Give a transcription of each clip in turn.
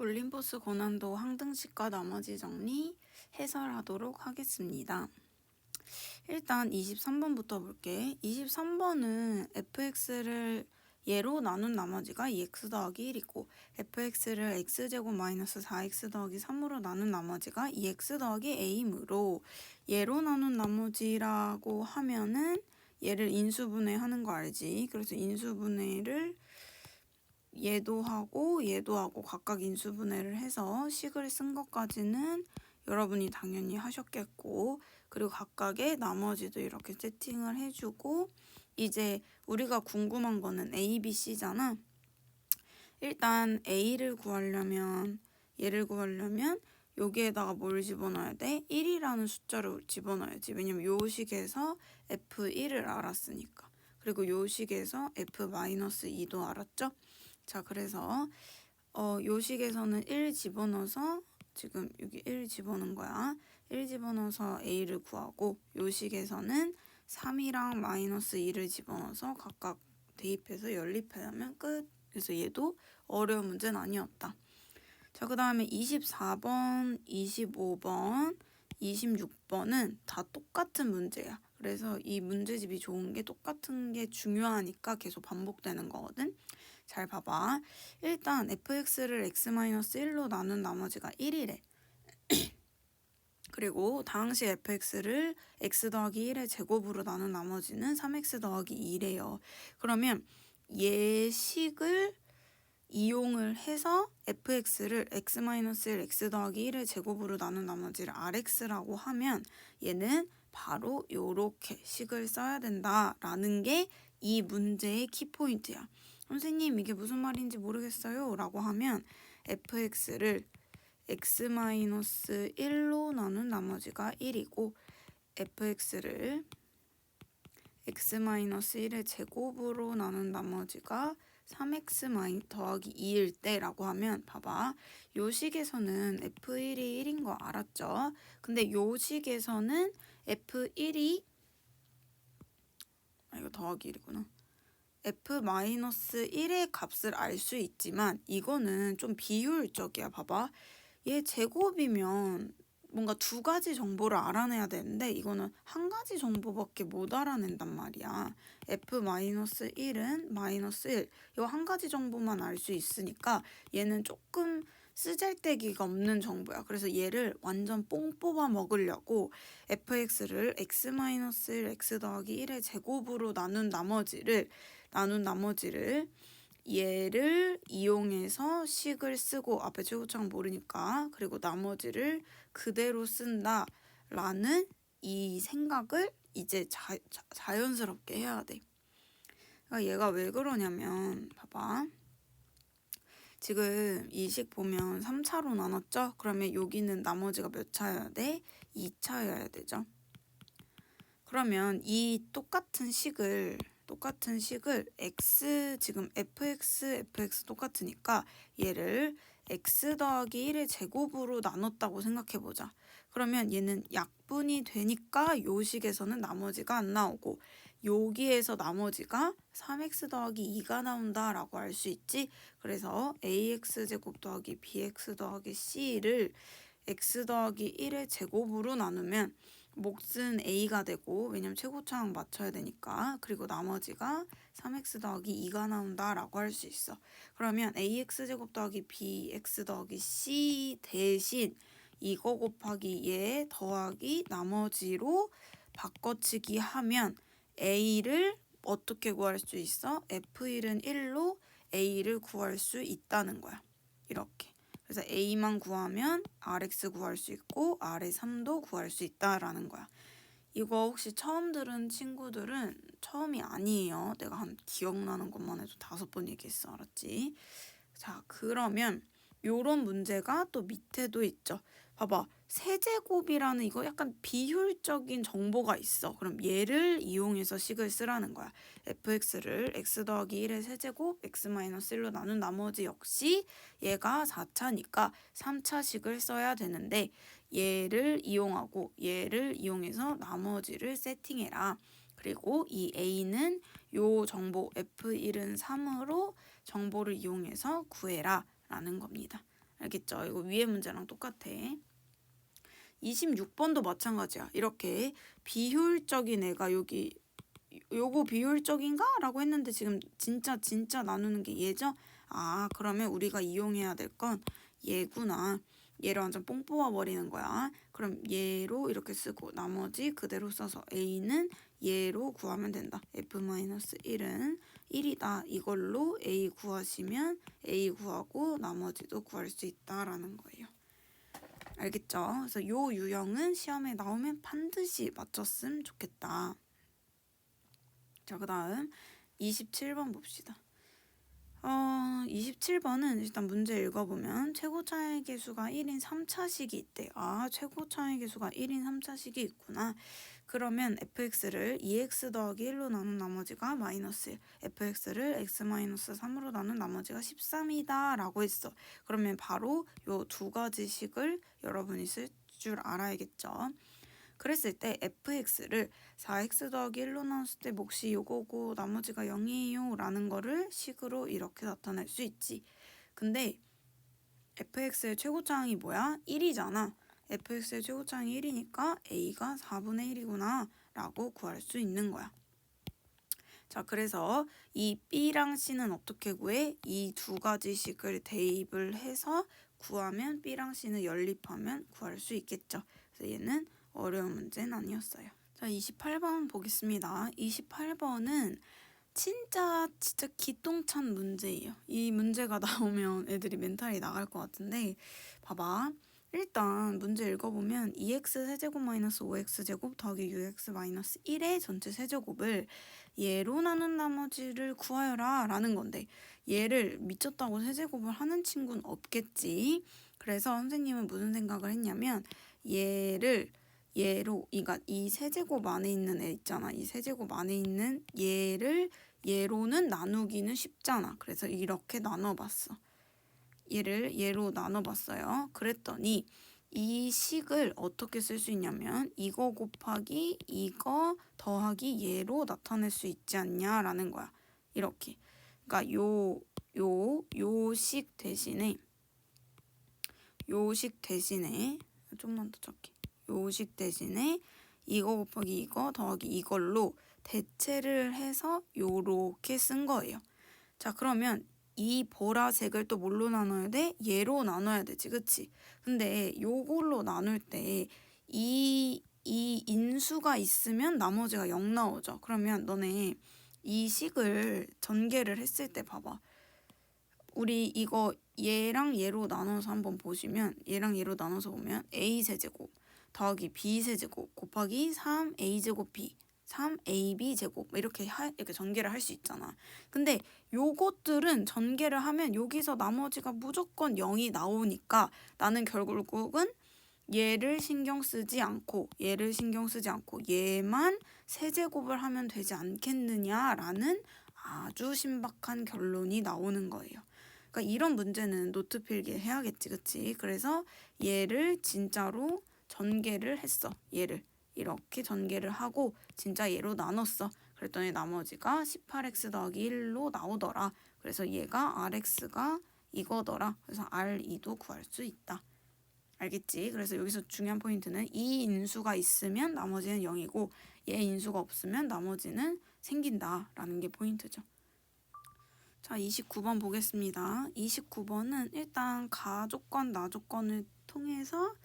올림포스 고난도 항등식과 나머지 정리 해설하도록 하겠습니다. 일단 23번부터 볼게. 23번은 fx를 예로 나눈 나머지가 2x 더하기 1이고 fx를 x제곱 마이너스 4x 더하기 3으로 나눈 나머지가 2x 더하기 a이므로 예로 나눈 나머지라고 하면은 얘를 인수분해 하는 거 알지? 그래서 인수분해를 얘도 하고 각각 인수분해를 해서 식을 쓴 것까지는 여러분이 당연히 하셨겠고, 그리고 각각의 나머지도 이렇게 세팅을 해주고, 이제 우리가 궁금한 거는 A, B, C잖아. 일단 A를 구하려면, 얘를 구하려면 여기에다가 뭘 집어넣어야 돼? 1이라는 숫자를 집어넣어야지. 왜냐면 요 식에서 F1을 알았으니까. 그리고 요 식에서 F-2도 알았죠? 자, 그래서 요 식에서는 1 집어넣어서 지금 여기 1 집어넣은 거야. 1 집어넣어서 A를 구하고 요 식에서는 3이랑 마이너스 2를 집어넣어서 각각 대입해서 연립하면 끝. 그래서 얘도 어려운 문제는 아니었다. 자, 그 다음에 24번, 25번, 26번은 다 똑같은 문제야. 그래서 이 문제집이 좋은 게 똑같은 게 중요하니까 계속 반복되는 거거든. 잘 봐봐. 일단 fx를 x-1로 나눈 나머지가 1이래. 그리고 당시 fx를 x 더하기 1의 제곱으로 나눈 나머지는 3x 더하기 2래요. 그러면 예식을 이용을 해서 fx를 x-1 x 더하기 1의 제곱으로 나눈 나머지를 rx라고 하면 얘는 바로 요렇게 식을 써야 된다라는 게 이 문제의 키포인트야. 선생님 이게 무슨 말인지 모르겠어요 라고 하면 fx를 x-1로 나눈 나머지가 1이고 fx를 x-1의 제곱으로 나눈 나머지가 3x 더하기 2일 때라고 하면 봐봐. 요 식에서는 f1이 1인 거 알았죠? 근데 요 식에서는 f1이 이거 더하기 1이구나. f-1의 값을 알 수 있지만 이거는 좀 비효율적이야. 봐봐. 얘 제곱이면 뭔가 두 가지 정보를 알아내야 되는데 이거는 한 가지 정보밖에 못 알아낸단 말이야. f-1은 마이너스 1. 이거 한 가지 정보만 알 수 있으니까 얘는 조금 쓰잘데기가 없는 정보야. 그래서 얘를 완전 뽕 뽑아 먹으려고 fx를 x-1 x 더하기 1의 제곱으로 나눈 나머지를 얘를 이용해서 식을 쓰고 앞에 최고창 모르니까 그리고 나머지를 그대로 쓴다라는 이 생각을 이제 자연스럽게 해야 돼. 그러니까 얘가 왜 그러냐면 봐봐. 지금 이 식 보면 3차로 나눴죠? 그러면 여기는 나머지가 몇 차여야 돼? 2차여야 되죠? 그러면 이 똑같은 식을 x 지금 fx 똑같으니까 얘를 x 더하기 1의 제곱으로 나눴다고 생각해보자. 그러면 얘는 약분이 되니까 요 식에서는 나머지가 안 나오고 여기에서 나머지가 3x 더하기 2가 나온다라고 알 수 있지. 그래서 ax제곱 더하기 bx 더하기 c를 x 더하기 1의 제곱으로 나누면 몫은 a가 되고 왜냐면 최고차항 맞춰야 되니까 그리고 나머지가 3x 더하기 2가 나온다라고 할 수 있어. 그러면 ax제곱 더하기 bx 더하기 c 대신 이거 곱하기 얘 더하기 나머지로 바꿔치기 하면 a를 어떻게 구할 수 있어? f1은 1로 a를 구할 수 있다는 거야. 이렇게. 그래서 a만 구하면 rx 구할 수 있고 r의 3도 구할 수 있다라는 거야. 이거 혹시 처음 들은 친구들은 처음이 아니에요. 내가 한 기억나는 것만 해도 5번 얘기했어. 알았지? 자, 그러면 요런 문제가 또 밑에도 있죠. 봐봐. 세제곱이라는 이거 약간 비효율적인 정보가 있어. 그럼 얘를 이용해서 식을 쓰라는 거야. fx를 x 더하기 1의 세제곱 x-1로 나눈 나머지 역시 얘가 4차니까 3차식을 써야 되는데 얘를 이용해서 나머지를 세팅해라. 그리고 이 a는 요 정보 f1은 3으로 정보를 이용해서 구해라 라는 겁니다. 알겠죠? 이거 위에 문제랑 똑같아. 26번도 마찬가지야. 이렇게 비효율적인 애가 여기 요거 비효율적인가? 라고 했는데 지금 진짜 나누는 게 얘죠? 아, 그러면 우리가 이용해야 될 건 얘구나. 얘를 완전 뽕 뽑아버리는 거야. 그럼 얘로 이렇게 쓰고 나머지 그대로 써서 A는 얘로 구하면 된다. F-1은 1이다. 이걸로 A 구하시면 A 구하고 나머지도 구할 수 있다라는 거예요. 알겠죠? 그래서 요 유형은 시험에 나오면 반드시 맞췄으면 좋겠다. 자, 그 다음 27번 봅시다. 27번은 일단 문제 읽어보면 최고 차이 계수가 1인 3차식이 있대. 아, 최고 차이 계수가 1인 3차식이 있구나. 그러면 fx를 2x 더하기 1로 나눈 나머지가 마이너스 1, fx를 x-3으로 나눈 나머지가 13이다 라고 했어. 그러면 바로 요 두 가지 식을 여러분이 쓸 줄 알아야겠죠. 그랬을 때 fx를 4x 더하기 1로 나눴을 때 몫이 요거고 나머지가 0이에요 라는 거를 식으로 이렇게 나타낼 수 있지. 근데 fx의 최고차항이 뭐야? 1이잖아. fx의 최고차항이 1이니까 a가 4분의 1이구나 라고 구할 수 있는 거야. 자, 그래서 이 b랑 c는 어떻게 구해? 이 두 가지 식을 대입을 해서 구하면 b랑 c는 연립하면 구할 수 있겠죠. 그래서 얘는 어려운 문제는 아니었어요. 자, 28번 보겠습니다. 28번은 진짜 기똥찬 문제예요. 이 문제가 나오면 애들이 멘탈이 나갈 것 같은데 봐봐. 일단 문제 읽어보면 2x 세제곱 마이너스 5x 제곱 더하기 6x 마이너스 1의 전체 세제곱을 얘로 나눈 나머지를 구하여라 라는 건데 얘를 미쳤다고 세제곱을 하는 친구는 없겠지. 그래서 선생님은 무슨 생각을 했냐면 얘를 얘로, 그러니까 이 세제곱 안에 있는 애 있잖아. 이 세제곱 안에 있는 얘를 얘로는 나누기는 쉽잖아. 그래서 이렇게 나눠봤어. 얘를 얘로 나눠봤어요. 그랬더니 이 식을 어떻게 쓸 수 있냐면 이거 곱하기 이거 더하기 얘로 나타낼 수 있지 않냐라는 거야. 이렇게. 그러니까 요 식 대신에 좀만 더 적게. 요식 대신에 이거 곱하기 이거 더하기 이걸로 대체를 해서 요렇게 쓴 거예요. 자, 그러면 이 보라색을 또 뭘로 나눠야 돼? 얘로 나눠야 되지, 그치? 근데 요걸로 나눌 때 이 인수가 있으면 나머지가 0 나오죠. 그러면 너네 이 식을 전개를 했을 때 봐봐. 우리 이거 얘랑 얘로 나눠서 한번 보시면 얘랑 얘로 나눠서 보면 a세제곱 더하기 b세제곱 곱하기 3a제곱 b 3ab제곱 이렇게 전개를 할 수 있잖아. 근데 요것들은 전개를 하면 여기서 나머지가 무조건 0이 나오니까 나는 결국은 얘를 신경 쓰지 않고 얘만 세제곱을 하면 되지 않겠느냐라는 아주 신박한 결론이 나오는 거예요. 그러니까 이런 문제는 노트 필기를 해야겠지, 그치? 그래서 얘를 진짜로 전개를 했어. 얘를 이렇게 전개를 하고 진짜 얘로 나눴어. 그랬더니 나머지가 18x 더하기 1로 나오더라. 그래서 얘가 rx가 이거더라. 그래서 r2도 구할 수 있다. 알겠지? 그래서 여기서 중요한 포인트는 이 인수가 있으면 나머지는 0이고 얘 인수가 없으면 나머지는 생긴다라는 게 포인트죠. 자, 29번 보겠습니다. 29번은 일단 가조건, 나조건을 통해서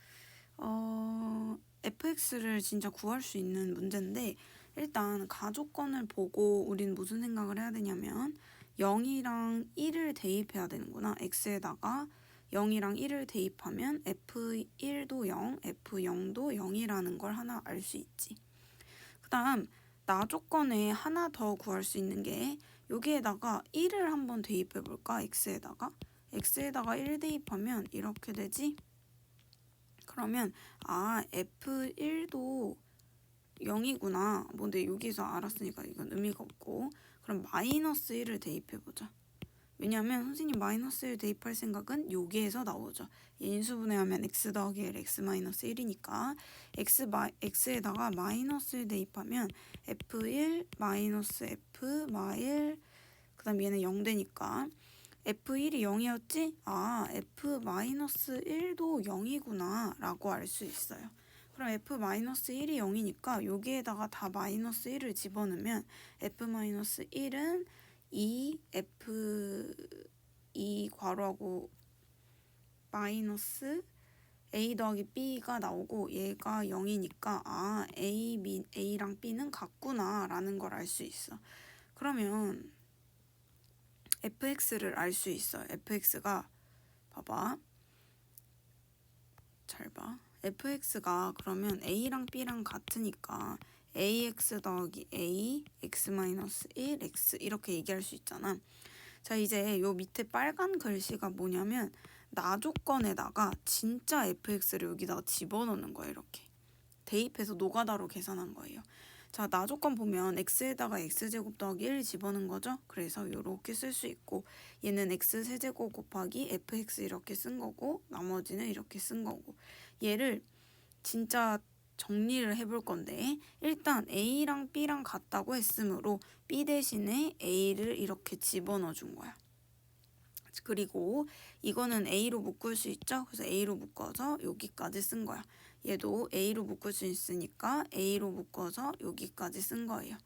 fx를 진짜 구할 수 있는 문제인데 일단 가조건을 보고 우린 무슨 생각을 해야 되냐면 0이랑 1을 대입해야 되는구나. x에다가 0이랑 1을 대입하면 f1도 0, f0도 0이라는 걸 하나 알 수 있지. 그 다음 나조건에 하나 더 구할 수 있는 게 여기에다가 1을 한번 대입해 볼까? x에다가 1 대입하면 이렇게 되지? 그러면 f1도 0이구나. 뭐 근데 여기서 알았으니까 이건 의미가 없고 그럼 마이너스 1을 대입해 보자. 왜냐면 선생님 마이너스 1 대입할 생각은 여기에서 나오죠. 인수분해하면 x 더하기 1, x 마이너스 1이니까 x에다가 마이너스 1 대입하면 f1 마이너스 f 마1 그 다음 얘는 0 되니까 F1이 0이었지? 아, F-1도 0이구나 라고 알 수 있어요. 그럼 F-1이 0이니까 여기에다가 다 마이너스 1을 집어넣으면 F-1은 2F2 괄호하고 마이너스 A 더하기 B가 나오고 얘가 0이니까 아, A랑 B는 같구나 라는 걸 알 수 있어. 그러면 fx를 알 수 있어요. fx가 봐봐. 잘 봐. fx가 그러면 a랑 b랑 같으니까 ax 더하기 a, x-1, x 이렇게 얘기할 수 있잖아. 자, 이제 요 밑에 빨간 글씨가 뭐냐면 나 조건에다가 진짜 fx를 여기다가 집어넣는 거예요. 이렇게 대입해서 노가다로 계산한 거예요. 자, 나 조건 보면 x에다가 x제곱 더하기 1 집어넣은 거죠. 그래서 이렇게 쓸 수 있고 얘는 x세제곱 곱하기 fx 이렇게 쓴 거고 나머지는 이렇게 쓴 거고 얘를 진짜 정리를 해볼 건데 일단 a랑 b랑 같다고 했으므로 b 대신에 a를 이렇게 집어넣어 준 거야. 그리고 이거는 a로 묶을 수 있죠. 그래서 a로 묶어서 여기까지 쓴 거야. 얘도 a로 묶을 수 있으니까 a로 묶어서 여기까지 쓴 거예요.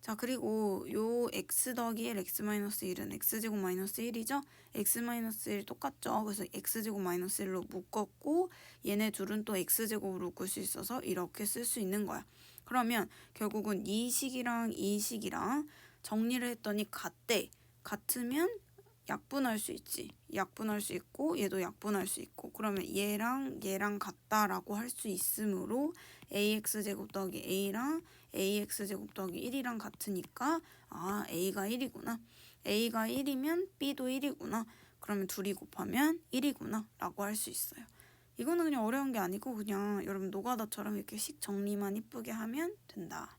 자, 그리고 요 x 더하기 1, x-1은 x제곱 마이너스 1이죠? x-1 똑같죠? 그래서 x제곱 마이너스 1로 묶었고 얘네 둘은 또 x제곱으로 묶을 수 있어서 이렇게 쓸 수 있는 거야. 그러면 결국은 이 식이랑 이 식이랑 정리를 했더니 같대. 같으면 약분할 수 있지. 약분할 수 있고 얘도 약분할 수 있고 그러면 얘랑 같다라고 할 수 있으므로 ax제곱 더하기 a랑 ax제곱 더하기 1이랑 같으니까 아, a가 1이구나. a가 1이면 b도 1이구나. 그러면 둘이 곱하면 1이구나 라고 할 수 있어요. 이거는 그냥 어려운 게 아니고 그냥 여러분 노가다처럼 이렇게 식 정리만 이쁘게 하면 된다.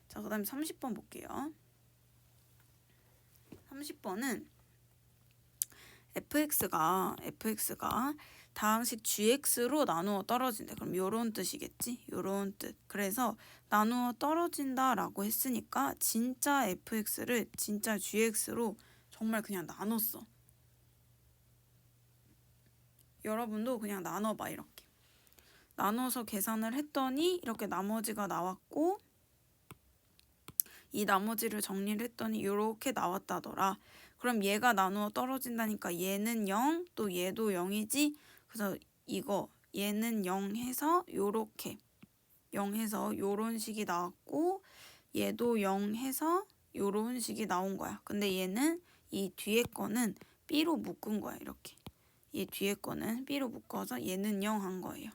자, 그 다음에 30번 볼게요. 30번은 fx가 다항식 gx로 나누어 떨어진다. 그럼 요런 뜻이겠지? 요런 뜻. 그래서 나누어 떨어진다라고 했으니까 진짜 fx를 진짜 gx로 정말 그냥 나눴어. 여러분도 그냥 나눠봐. 이렇게. 나눠서 계산을 했더니 이렇게 나머지가 나왔고 이 나머지를 정리를 했더니 이렇게 나왔다더라. 그럼 얘가 나누어 떨어진다니까 얘는 0, 또 얘도 0이지? 그래서 이거 얘는 0 해서 요렇게 0 해서 요런 식이 나왔고 얘도 0 해서 요런 식이 나온 거야. 근데 얘는 이 뒤에 거는 B로 묶은 거야. 이렇게. 얘 뒤에 거는 B로 묶어서 얘는 0 한 거예요.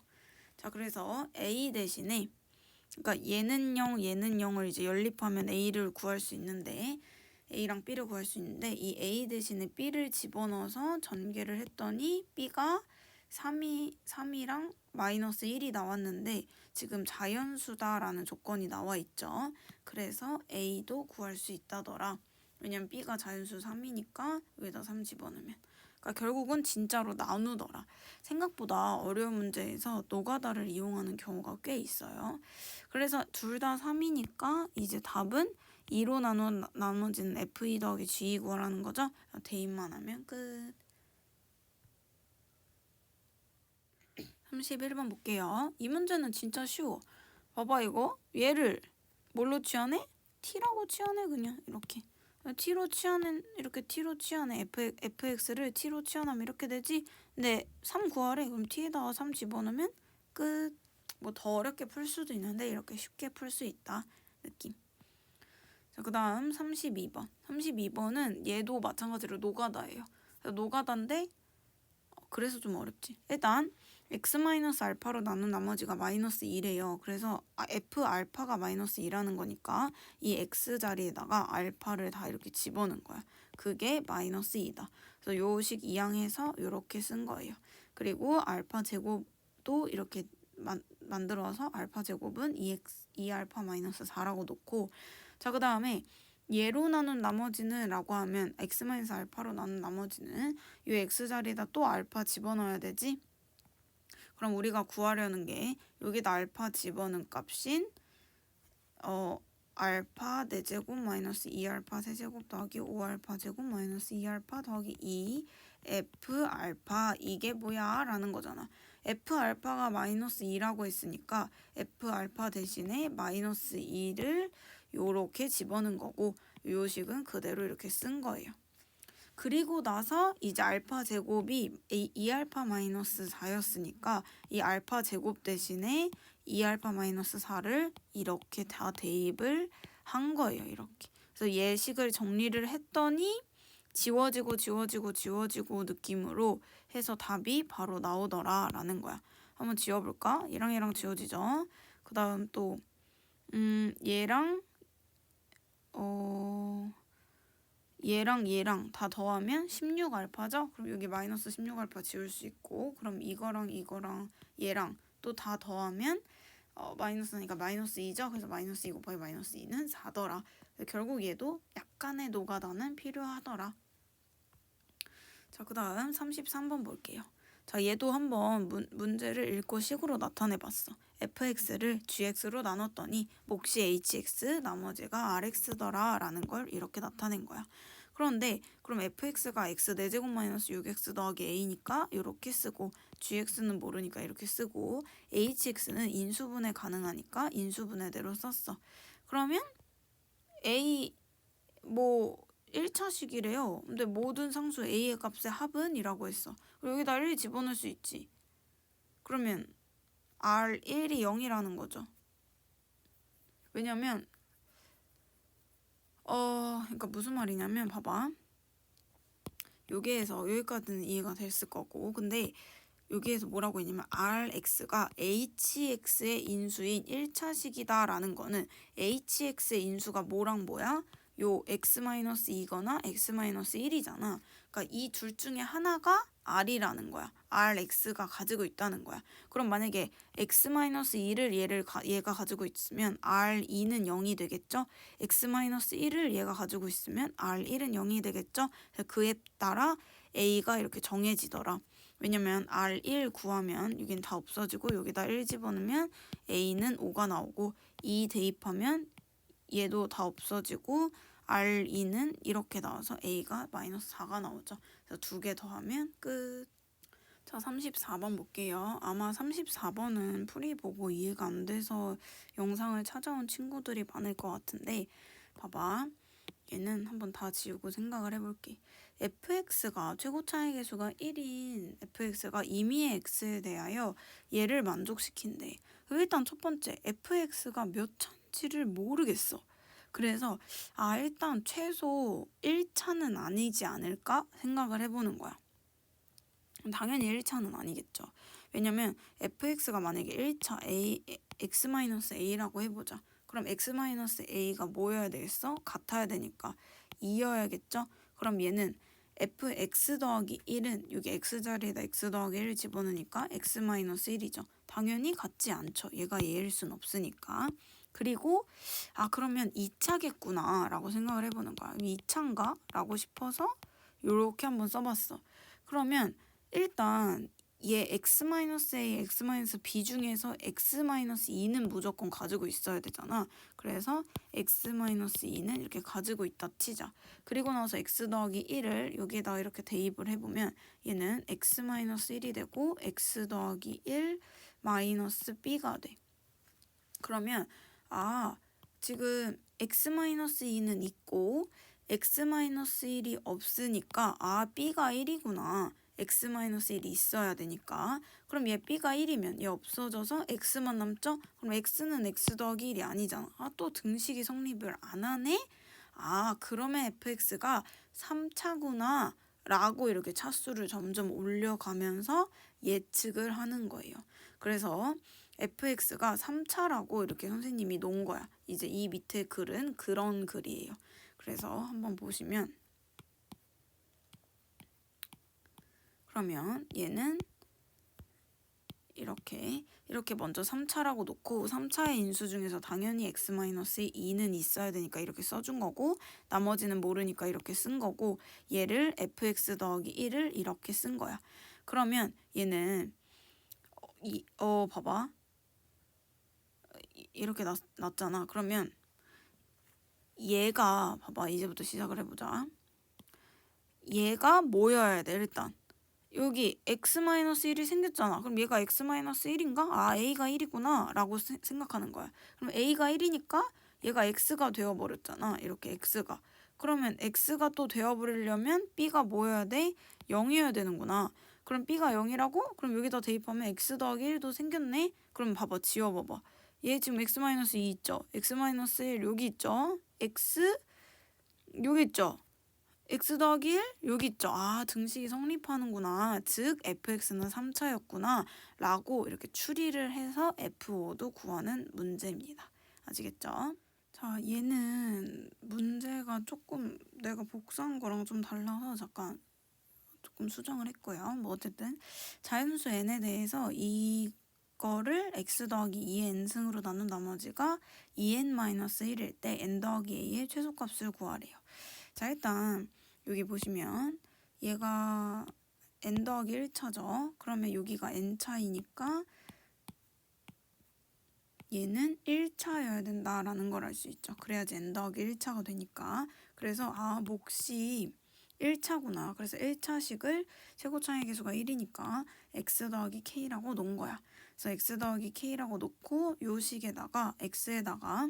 자, 그래서 A 대신에 그러니까 얘는 0, 얘는 0을 이제 연립하면 A를 구할 수 있는데 A랑 B를 구할 수 있는데 이 A 대신에 B를 집어넣어서 전개를 했더니 B가 3이랑 마이너스 1이 나왔는데 지금 자연수다라는 조건이 나와 있죠. 그래서 A도 구할 수 있다더라. 왜냐면 B가 자연수 3이니까 여기다 3 집어넣으면. 그러니까 결국은 진짜로 나누더라. 생각보다 어려운 문제에서 노가다를 이용하는 경우가 꽤 있어요. 그래서 둘 다 3이니까 이제 답은 2로 나눠진 F2 더하기 G 구하라는 거죠. 대입만 하면 끝. 31번 볼게요. 이 문제는 진짜 쉬워. 봐봐 이거. 얘를 뭘로 취하네? T라고 취하네 그냥 이렇게. T로 취하는 이렇게 T로 취하네. fx를 T로 취하면 이렇게 되지. 근데 3 구하래. 그럼 T에다가 3 집어넣으면 끝. 뭐 더 어렵게 풀 수도 있는데 이렇게 쉽게 풀 수 있다 느낌. 자, 그 다음 32번. 32번은 얘도 마찬가지로 노가다예요. 노가다인데 그래서 좀 어렵지. 일단 x-알파로 나눈 나머지가 마이너스 2래요. 그래서 f-알파가 마이너스 2라는 거니까 이 x 자리에다가 알파를 다 이렇게 집어넣은 거야. 그게 마이너스 2다. 그래서 요 식 이항해서 이렇게 쓴 거예요. 그리고 알파 제곱도 이렇게 만들어서 알파 제곱은 2알파 마이너스 4라고 놓고 자, 그 다음에 얘로 나눈 나머지는 라고 하면 x-알파로 나눈 나머지는 이 x 자리에다 또 알파 집어넣어야 되지? 그럼 우리가 구하려는 게 여기다 알파 집어넣은 값인 알파 4제곱 마이너스 2알파 세제곱 더하기 5알파 제곱 마이너스 2알파 더하기 2 F 알파 이게 뭐야? 라는 거잖아. F 알파가 마이너스 2라고 했으니까 F 알파 대신에 마이너스 2를 요렇게 집어넣은 거고 요 식은 그대로 이렇게 쓴 거예요. 그리고 나서 이제 알파 제곱이 2알파 마이너스 4였으니까 이 알파 제곱 대신에 2알파 마이너스 4를 이렇게 다 대입을 한 거예요. 이렇게. 그래서 예식을 정리를 했더니 지워지고 느낌으로 해서 답이 바로 나오더라 라는 거야. 한번 지워볼까? 얘랑 지워지죠. 그 다음 또 얘랑 얘랑 다 더하면 16알파죠? 그럼 여기 마이너스 16알파 지울 수 있고 그럼 이거랑 얘랑 또 다 더하면 마이너스니까 마이너스 2죠? 그래서 마이너스 2 곱하기 마이너스 2는 4더라. 결국 얘도 약간의 노가다는 필요하더라. 자, 그 다음 33번 볼게요. 자, 얘도 한번 문제를 읽고 식으로 나타내봤어. fx를 gx로 나눴더니 몫이 hx, 나머지가 rx더라 라는 걸 이렇게 나타낸 거야. 그런데 그럼 fx가 x 4제곱 마이너스 6x 더하기 a니까 이렇게 쓰고 gx는 모르니까 이렇게 쓰고 hx는 인수분해 가능하니까 인수분해대로 썼어. 그러면 a 1차식이래요. 근데 모든 상수 a의 값의 합은 이라고 했어. 그리고 여기다 1 집어넣을 수 있지. 그러면 R1이 0이라는 거죠. 왜냐면 그러니까 무슨 말이냐면 봐봐. 여기에서 여기까지는 이해가 됐을 거고 근데 여기에서 뭐라고 했냐면 Rx가 Hx의 인수인 1차식이다 라는 거는 Hx의 인수가 뭐랑 뭐야? 요 x-2거나 x-1이잖아. 그러니까 이 둘 중에 하나가 R이라는 거야. Rx가 가지고 있다는 거야. 그럼 만약에 x-2를 얘가 가지고 있으면 R2는 0이 되겠죠? x-1을 얘가 가지고 있으면 R1은 0이 되겠죠? 그에 따라 A가 이렇게 정해지더라. 왜냐면 R1 구하면 여긴 다 없어지고 여기다 1 집어넣으면 A는 5가 나오고 2 대입하면 얘도 다 없어지고 R2는 이렇게 나와서 A가 마이너스 4가 나오죠. 그래서 2개 더하면 끝. 자, 34번 볼게요. 아마 34번은 풀이 보고 이해가 안 돼서 영상을 찾아온 친구들이 많을 것 같은데 봐봐. 얘는 한번 다 지우고 생각을 해볼게. fx가 최고 차이 계수가 1인 fx가 임의의 x에 대하여 얘를 만족시킨대. 일단 첫 번째 fx가 몇 차인지를 모르겠어. 그래서 일단 최소 1차는 아니지 않을까 생각을 해보는 거야. 당연히 1차는 아니겠죠. 왜냐면 fx가 만약에 1차 x-a라고 해보자. 그럼 x-a가 뭐여야 되겠어? 같아야 되니까 2여야겠죠? 그럼 얘는 fx 더하기 1은 여기 x자리에다 x 더하기 1을 집어넣으니까 x-1이죠. 당연히 같지 않죠. 얘가 얘일 순 없으니까. 그리고 그러면 2차겠구나 라고 생각을 해보는 거야. 2차인가? 라고 싶어서 이렇게 한번 써봤어. 그러면 일단 얘 x-a, x-b 중에서 x-2는 무조건 가지고 있어야 되잖아. 그래서 x-2는 이렇게 가지고 있다 치자. 그리고 나서 x 더하기 1을 여기에다 이렇게 대입을 해보면 얘는 x-1이 되고 x 더하기 1 마이너스 b가 돼. 그러면 지금 x-2는 있고 x-1이 없으니까 b가 1이구나. x-1이 있어야 되니까. 그럼 얘 b가 1이면 얘 없어져서 x만 남죠? 그럼 x는 x 더하기 1이 아니잖아. 또 등식이 성립을 안 하네? 그러면 fx가 3차구나 라고 이렇게 차수를 점점 올려가면서 예측을 하는 거예요. 그래서 fx가 3차라고 이렇게 선생님이 놓은 거야. 이제 이 밑에 글은 그런 글이에요. 그래서 한번 보시면 그러면 얘는 이렇게 먼저 3차라고 놓고 3차의 인수 중에서 당연히 x-2는 있어야 되니까 이렇게 써준 거고 나머지는 모르니까 이렇게 쓴 거고 얘를 fx 더하기 1을 이렇게 쓴 거야. 그러면 얘는 봐봐. 이렇게 났잖아. 그러면 얘가 봐봐 이제부터 시작을 해보자. 얘가 뭐여야 돼 일단. 여기 x-1이 생겼잖아. 그럼 얘가 x-1인가? 아 a가 1이구나 라고 생각하는 거야. 그럼 a가 1이니까 얘가 x가 되어버렸잖아. 이렇게 x가. 그러면 x가 또 되어버리려면 b가 뭐여야 돼? 0이어야 되는구나. 그럼 b가 0이라고? 그럼 여기다 대입하면 x 더하기 1도 생겼네? 그럼 봐봐 지워봐봐. 얘 지금 x-2 있죠? x-1 여기 있죠? x 여기 있죠? x 더하기 1 여기 있죠. 아 등식이 성립하는구나. 즉 fx는 3차였구나 라고 이렇게 추리를 해서 f5도 구하는 문제입니다. 아시겠죠? 자 얘는 문제가 조금 내가 복사한 거랑 좀 달라서 잠깐 조금 수정을 했고요. 뭐 어쨌든 자연수 n에 대해서 이거를 x 더하기 2의 n승으로 나눈 나머지가 2n-1일 때 n 더하기 a의 최소값을 구하래요. 자 일단 여기 보시면 얘가 n 더하기 1차죠. 그러면 여기가 n차이니까 얘는 1차여야 된다라는 걸 알 수 있죠. 그래야지 n 더하기 1차가 되니까. 그래서 아 몫이 1차구나. 그래서 1차식을 최고차의 계수가 1이니까 x 더하기 k라고 놓은 거야. 그래서 x 더하기 k라고 놓고 요 식에다가 x에다가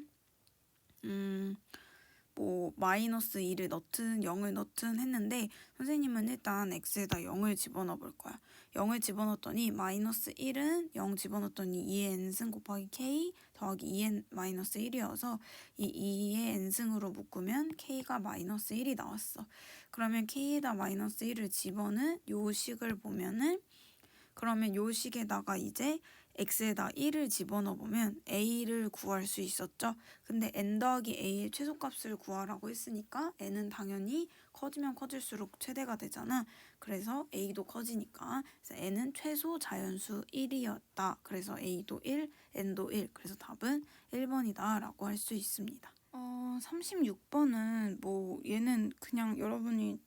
뭐 마이너스 2를 넣든 0을 넣든 했는데 선생님은 일단 x에다 0을 집어넣어 볼 거야. 0을 집어넣었더니 마이너스 1은 0 집어넣었더니 2의 n승 곱하기 k 더하기 2n 마이너스 1이어서 이 2의 n승으로 묶으면 k가 마이너스 1이 나왔어. 그러면 k에다 마이너스 1을 집어넣은 요 식을 보면은 그러면 요 식에다가 이제 x에다 1을 집어넣어 보면 a를 구할 수 있었죠. 근데 n 더하기 a의 최소값을 구하라고 했으니까 n은 당연히 커지면 커질수록 최대가 되잖아. 그래서 a도 커지니까 그래서 n은 최소 자연수 1이었다. 그래서 a도 1, n도 1. 그래서 답은 1번이다 라고 할 수 있습니다. 36번은 뭐 얘는 그냥 여러분이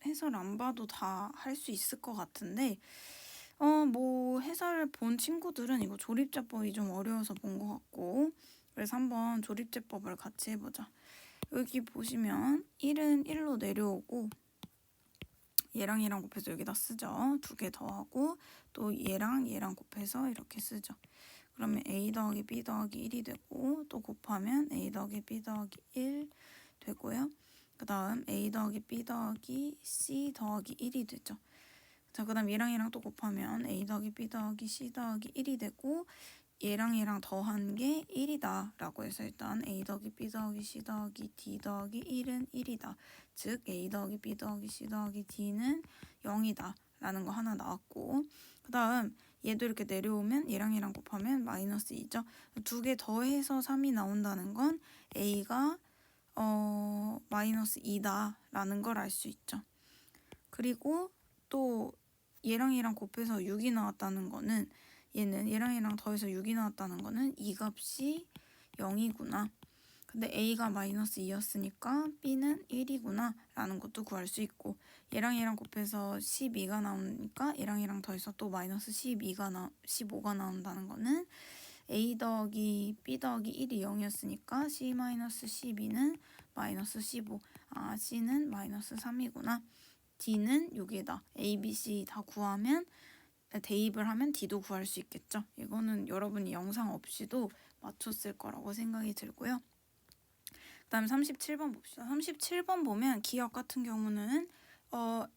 해설 안 봐도 다 할 수 있을 것 같은데 뭐 해설을 본 친구들은 이거 조립제법이 좀 어려워서 본 것 같고 그래서 한번 조립제법을 같이 해보자. 여기 보시면 1은 1로 내려오고 얘랑 얘랑 곱해서 여기다 쓰죠. 두 개 더하고 또 얘랑 얘랑 곱해서 이렇게 쓰죠. 그러면 a 더하기 b 더하기 1이 되고 또 곱하면 a 더하기 b 더하기 1 되고요. 그 다음 a 더하기 b 더하기 c 더하기 1이 되죠. 자, 그 다음 얘랑 얘랑 또 곱하면 a 더하기 b 더하기 c 더하기 1이 되고 얘랑 얘랑 더한 게 1이다 라고 해서 일단 a 더하기 b 더하기 c 더하기 d 더하기 1은 1이다. 즉 a 더하기 b 더하기 c 더하기 d는 0이다 라는 거 하나 나왔고 그 다음 얘도 이렇게 내려오면 얘랑 얘랑 곱하면 마이너스 2죠. 두 개 더해서 3이 나온다는 건 a가 마이너스 2다 라는 걸 알 수 있죠. 그리고 또 얘랑 얘랑 곱해서 6이 나왔다는 거는 얘는 얘랑 얘랑 더해서 6이 나왔다는 거는 이 값이 0이구나. 근데 a가 마이너스 2였으니까 b는 1이구나 라는 것도 구할 수 있고 얘랑 얘랑 곱해서 12가 나오니까 얘랑 얘랑 더해서 또 마이너스 15가 나온다는 거는 a 더하기 b 더하기 1이 0이었으니까 c 마이너스 12는 마이너스 15. 아 c는 마이너스 3이구나. d는 여기에다 a, b, c 다 구하면 대입을 하면 d도 구할 수 있겠죠. 이거는 여러분이 영상 없이도 맞췄을 거라고 생각이 들고요. 그 다음에 37번 봅시다. 37번 보면 기억 같은 경우는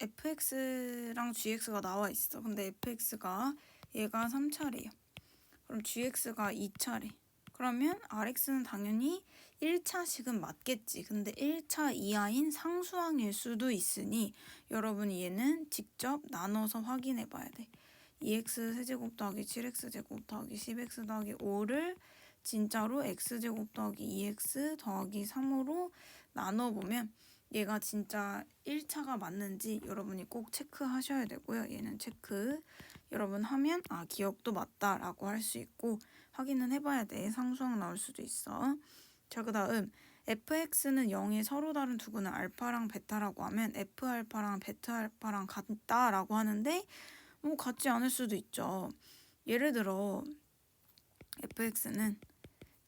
fx랑 gx가 나와 있어. 근데 fx가 얘가 3차례예요. 그럼 gx가 2차례. 그러면 rx는 당연히 1차식은 맞겠지. 근데 1차 이하인 상수항일 수도 있으니 여러분이 얘는 직접 나눠서 확인해 봐야 돼. 2x 세제곱 더하기 7x 제곱 더하기 10x 더하기 5를 진짜로 x제곱 더하기 2x 더하기 3으로 나눠보면 얘가 진짜 1차가 맞는지 여러분이 꼭 체크하셔야 되고요. 얘는 체크 여러분 하면 아 기억도 맞다라고 할 수 있고 확인은 해봐야 돼. 상수항 나올 수도 있어. 자, 그 다음 fx는 0의 서로 다른 두근을 알파랑 베타라고 하면 f알파랑 베타알파랑 같다라고 하는데 뭐 같지 않을 수도 있죠. 예를 들어 fx는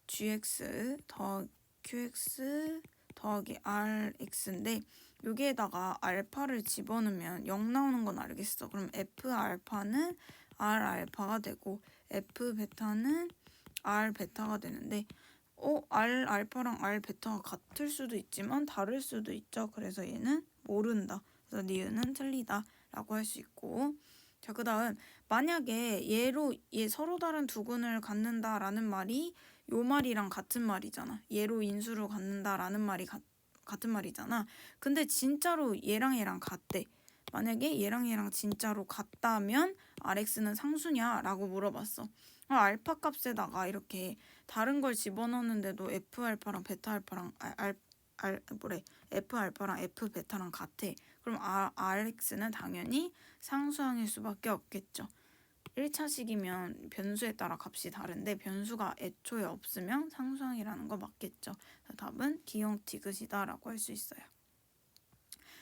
gx 더 qx 더하기 rx인데 여기에다가 알파를 집어넣으면 0 나오는 건 알겠어. 그럼 f 알파는 r 알파가 되고 f 베타는 r 베타가 되는데 r 알파랑 r 베타가 같을 수도 있지만 다를 수도 있죠. 그래서 얘는 모른다. 그래서 니은은 틀리다 라고 할 수 있고, 자, 그 다음 만약에 얘 서로 다른 두근을 갖는다라는 말이 요 말이랑 같은 말이잖아. 얘로 인수를 갖는다라는 말이 같은 말이잖아. 근데 진짜로 얘랑 같대. 만약에 얘랑 진짜로 같다면 rx는 상수냐? 라고 물어봤어. 알파 값에다가 이렇게 다른 걸 집어넣는데도 f 알파랑 베타 알파랑 f 알파랑 f 베타랑 같아. 그럼 rx는 당연히 상수항일 수밖에 없겠죠. 1차식이면 변수에 따라 값이 다른데 변수가 애초에 없으면 상수항이라는 거 맞겠죠. 답은 기억 디귿이다 라고 할 수 있어요.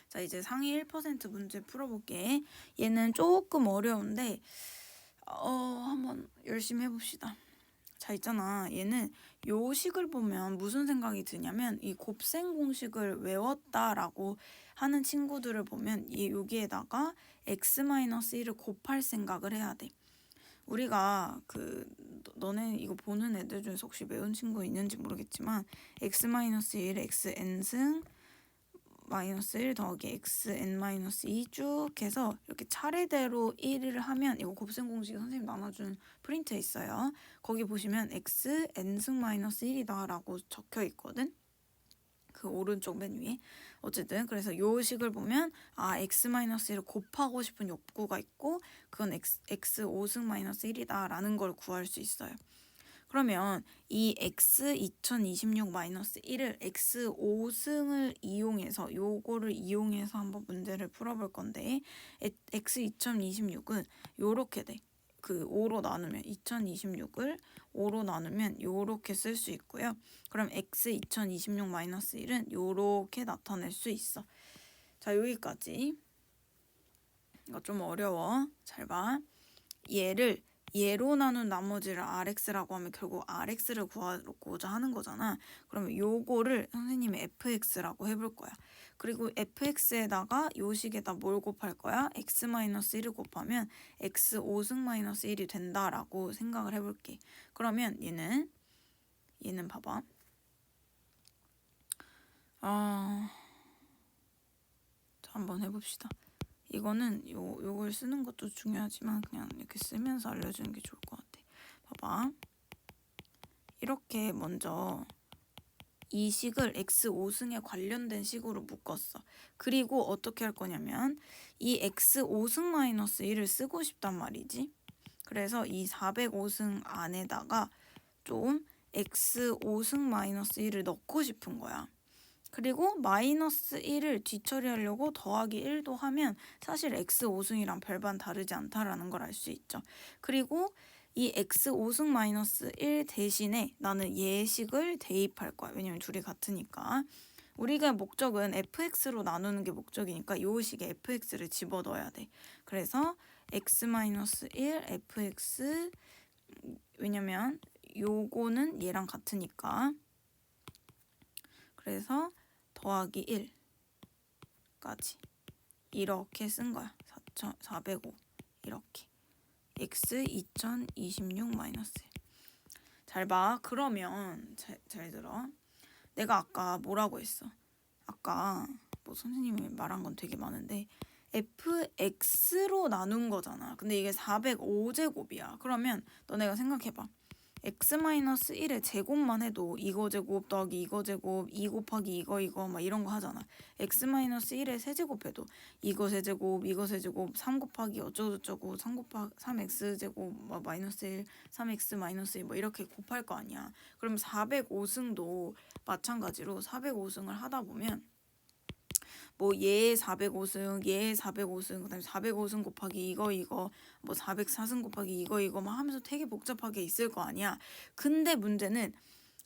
자, 이제 상위 1% 문제 풀어볼게. 얘는 조금 어려운데 한번 열심히 해봅시다. 자, 있잖아. 얘는 요 식을 보면 무슨 생각이 드냐면 이 곱셈 공식을 외웠다라고 하는 친구들을 보면 여기에다가 x-1을 곱할 생각을 해야 돼. 우리가 너네 이거 보는 애들 중에서 혹시 외운 친구 있는지 모르겠지만 x-1 xn승 마이너스 1 더하기 xn-2 쭉 해서 이렇게 차례대로 1을 하면 이거 곱셈 공식이 선생님 나눠준 프린트에 있어요. 거기 보시면 xn승 마이너스 1이다 라고 적혀 있거든. 그 오른쪽 맨 위에. 어쨌든 그래서 요 식을 보면 x-1을 곱하고 싶은 욕구가 있고 그건 x 5승 마이너스 1이다 라는 걸 구할 수 있어요. 그러면 이 x 2026-1을 x 5승을 이용해서 요거를 이용해서 한번 문제를 풀어볼 건데 x 2026은 요렇게 돼. 5로 나누면 2026을 5로 나누면 요렇게 쓸 수 있고요. 그럼 x 2026-1은 요렇게 나타낼 수 있어. 자, 여기까지. 이거 좀 어려워. 잘 봐. 얘로 나눈 나머지를 rx라고 하면 결국 rx를 구하고자 하는 거잖아. 그러면 요거를 선생님이 fx라고 해볼 거야. 그리고 fx에다가 요 식에다 뭘 곱할 거야? x-1을 곱하면 x 5승 마이너스 1이 된다라고 생각을 해볼게. 그러면 얘는 봐봐. 자, 한번 해봅시다. 이거는 요걸 쓰는 것도 중요하지만 그냥 이렇게 쓰면서 알려주는 게 좋을 것 같아. 봐봐. 이렇게 먼저 이 식을 x 5승에 관련된 식으로 묶었어. 그리고 어떻게 할 거냐면 이 x 5승 마이너스 1을 쓰고 싶단 말이지. 그래서 이 405승 안에다가 좀 x 5승 마이너스 1을 넣고 싶은 거야. 그리고 마이너스 1을 뒤처리하려고 더하기 1도 하면 사실 x 5승이랑 별반 다르지 않다라는 걸 알 수 있죠. 그리고 이 x 5승 마이너스 1 대신에 나는 예식을 대입할 거야. 왜냐면 둘이 같으니까. 우리가 목적은 fx로 나누는 게 목적이니까 요 식에 fx를 집어넣어야 돼. 그래서 x-1 fx 왜냐면 요거는 얘랑 같으니까. 그래서 더하기 1까지 이렇게 쓴 거야. 405 이렇게 x 2026-1 잘 봐. 그러면 잘 들어. 내가 아까 뭐라고 했어? 아까 뭐 선생님이 말한 건 되게 많은데 fx로 나눈 거잖아. 근데 이게 405제곱이야. 그러면 너네가 생각해봐. x-1의 제곱만 해도 이거 제곱 더하기 이거 제곱 2 곱하기 이거 막 이런 거 하잖아. x-1의 세제곱해도 이거 세제곱 이거 세제곱 3 곱하기 어쩌고저쩌고 3x 제곱 막 마이너스 1 3x 마이너스 1 뭐 이렇게 곱할 거 아니야. 그럼 405승도 마찬가지로 405승을 하다 보면 뭐 얘 405승, 얘 405승, 그다음에 405승 곱하기 이거 뭐 404승 곱하기 이거 막 하면서 되게 복잡하게 있을 거 아니야. 근데 문제는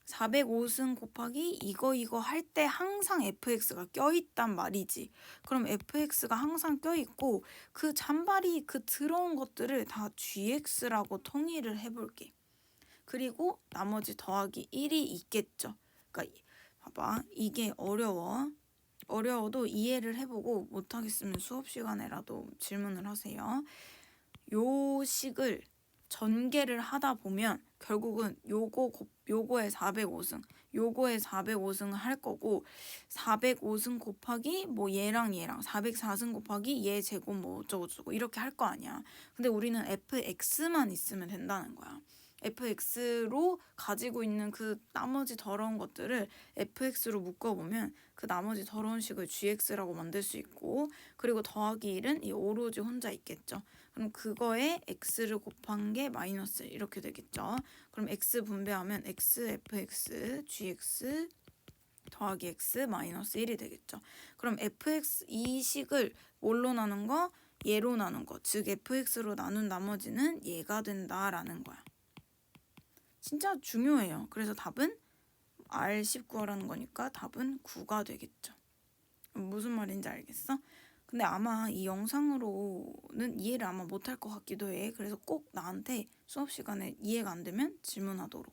405승 곱하기 이거 할 때 항상 fx가 껴있단 말이지. 그럼 fx가 항상 껴있고 그 잔바리 들어온 것들을 다 gx라고 통일을 해볼게. 그리고 나머지 더하기 1이 있겠죠. 그러니까 봐봐. 이게 어려워도 이해를 해보고 못하겠으면 수업 시간에라도 질문을 하세요. 요 식을 전개를 하다 보면 결국은 요거에 405승, 요거에 405승을 할 거고 405승 곱하기 뭐 얘랑 404승 곱하기 얘 제곱 뭐 어쩌고저쩌고 이렇게 할 거 아니야. 근데 우리는 fx만 있으면 된다는 거야. fx로 가지고 있는 그 나머지 더러운 것들을 fx로 묶어보면 그 나머지 더러운 식을 gx라고 만들 수 있고, 그리고 더하기 1은 이 오로지 혼자 있겠죠. 그럼 그거에 x를 곱한 게 마이너스 이렇게 되겠죠. 그럼 x 분배하면 x fx gx 더하기 x 마이너스 1이 되겠죠. 그럼 fx 이 식을 뭘로 나눈 거? 얘로 나눈 거. 즉 fx로 나눈 나머지는 얘가 된다라는 거야. 진짜 중요해요. 그래서 답은 R10 구하라는 거니까 답은 9가 되겠죠. 무슨 말인지 알겠어? 근데 아마 이 영상으로는 이해를 아마 못할 것 같기도 해. 그래서 꼭 나한테 수업 시간에 이해가 안 되면 질문하도록.